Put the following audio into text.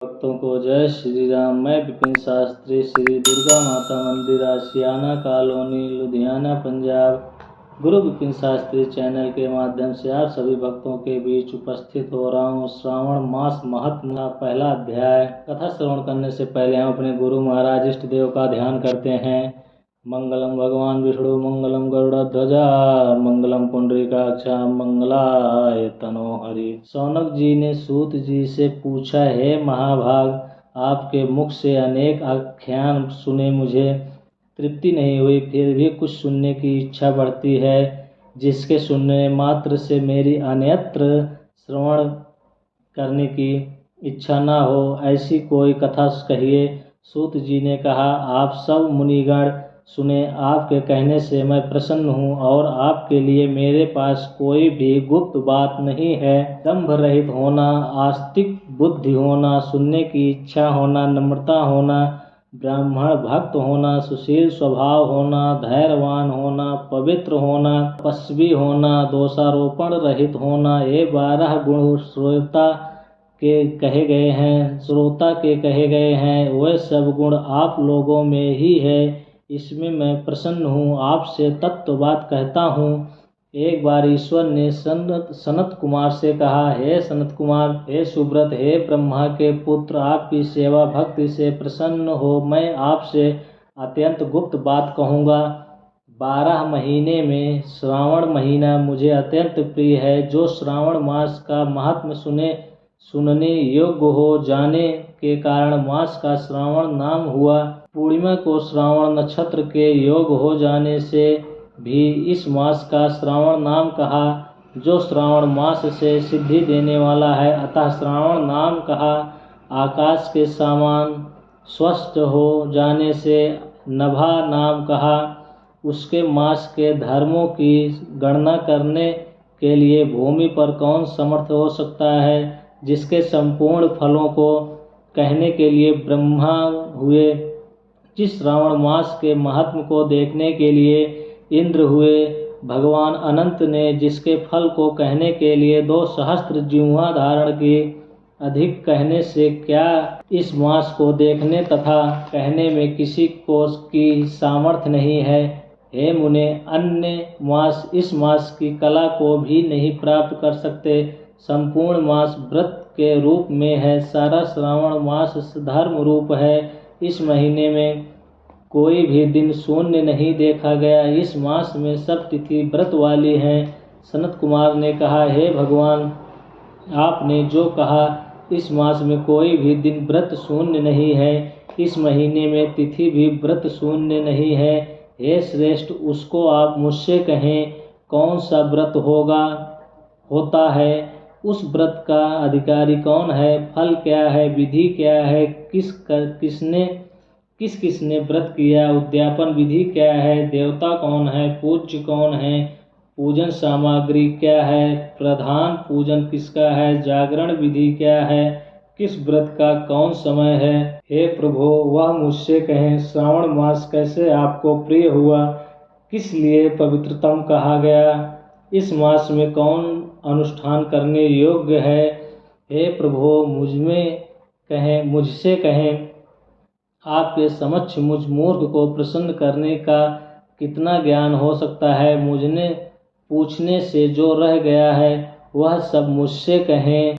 भक्तों को जय श्री राम। मैं विपिन शास्त्री, श्री दुर्गा माता मंदिर, आशियाना कॉलोनी, लुधियाना, पंजाब। गुरु विपिन शास्त्री चैनल के माध्यम से आप सभी भक्तों के बीच उपस्थित हो रहा हूँ। श्रावण मास महत्व का पहला अध्याय कथा श्रवण करने से पहले हम अपने गुरु महाराज इष्ट देव का ध्यान करते हैं। मंगलम भगवान विष्णु, मंगलम गरुड़ध्वजा, मंगलम पुंडरीकाक्षा, मंगलाय तनो हरि। शौनक जी ने सूत जी से पूछा, हे महाभाग, आपके मुख से अनेक आख्यान सुने, मुझे तृप्ति नहीं हुई, फिर भी कुछ सुनने की इच्छा बढ़ती है, जिसके सुनने मात्र से मेरी अन्यत्र श्रवण करने की इच्छा न हो, ऐसी कोई कथा कहिए। सूत जी ने कहा, आप सब मुनिगण सुने, आपके कहने से मैं प्रसन्न हूँ और आपके लिए मेरे पास कोई भी गुप्त बात नहीं है। दंभ रहित होना, आस्तिक बुद्धि होना, सुनने की इच्छा होना, नम्रता होना, ब्राह्मण भक्त होना, सुशील स्वभाव होना, धैर्यवान होना, पवित्र होना, तपस्वी होना, दोषारोपण रहित होना, ये 12 गुण श्रोता के कहे गए हैं। वह सब गुण आप लोगों में ही है, इसमें मैं प्रसन्न हूँ। आपसे तत्व बात कहता हूँ। एक बार ईश्वर ने सनत कुमार से कहा, हे सनत कुमार, हे सुब्रत, हे ब्रह्मा के पुत्र, आपकी सेवा भक्ति से प्रसन्न हो मैं आपसे अत्यंत गुप्त बात कहूँगा। 12 महीने में श्रावण महीना मुझे अत्यंत प्रिय है। जो श्रावण मास का महात्म्य सुनने योग्य हो जाने के कारण मास का श्रावण नाम हुआ। पूर्णिमा को श्रावण नक्षत्र के योग हो जाने से भी इस मास का श्रावण नाम कहा, जो श्रावण मास से सिद्धि देने वाला है, अतः श्रावण नाम कहा। आकाश के समान स्वस्थ हो जाने से नभा नाम कहा। उसके मास के धर्मों की गणना करने के लिए भूमि पर कौन समर्थ हो सकता है। जिसके संपूर्ण फलों को कहने के लिए ब्रह्मा हुए। जिस श्रावण मास के महात्म को देखने के लिए इंद्र हुए। भगवान अनंत ने जिसके फल को कहने के लिए 2 सहस्त्र जिह्वा धारण की, अधिक कहने से क्या इस मास को देखने तथा कहने में किसी को की सामर्थ्य नहीं है। हे मुने, अन्य मास इस मास की कला को भी नहीं प्राप्त कर सकते। संपूर्ण मास व्रत के रूप में है। सारा श्रावण मास धर्म रूप है। इस महीने में कोई भी दिन शून्य नहीं देखा गया। इस मास में सब तिथि व्रत वाली हैं। सनत कुमार ने कहा, हे भगवान, आपने जो कहा, इस मास में कोई भी दिन व्रत शून्य नहीं है। इस महीने में तिथि भी व्रत शून्य नहीं है। हे श्रेष्ठ, उसको आप मुझसे कहें, कौन सा व्रत होता है, उस व्रत का अधिकारी कौन है, फल क्या है, विधि क्या है, किस किसने व्रत किया, उद्यापन विधि क्या है, देवता कौन है, पूज्य कौन है, पूजन सामग्री क्या है, प्रधान पूजन किसका है, जागरण विधि क्या है, किस व्रत का कौन समय है। हे प्रभु, वह मुझसे कहें। श्रावण मास कैसे आपको प्रिय हुआ, किस लिए पवित्रतम कहा गया, इस मास में कौन अनुष्ठान करने योग्य है। हे प्रभु, मुझसे कहें, आपके समक्ष मुझ मूर्ख को प्रसन्न करने का कितना ज्ञान हो सकता है। मुझने पूछने से जो रह गया है, वह सब मुझसे कहें।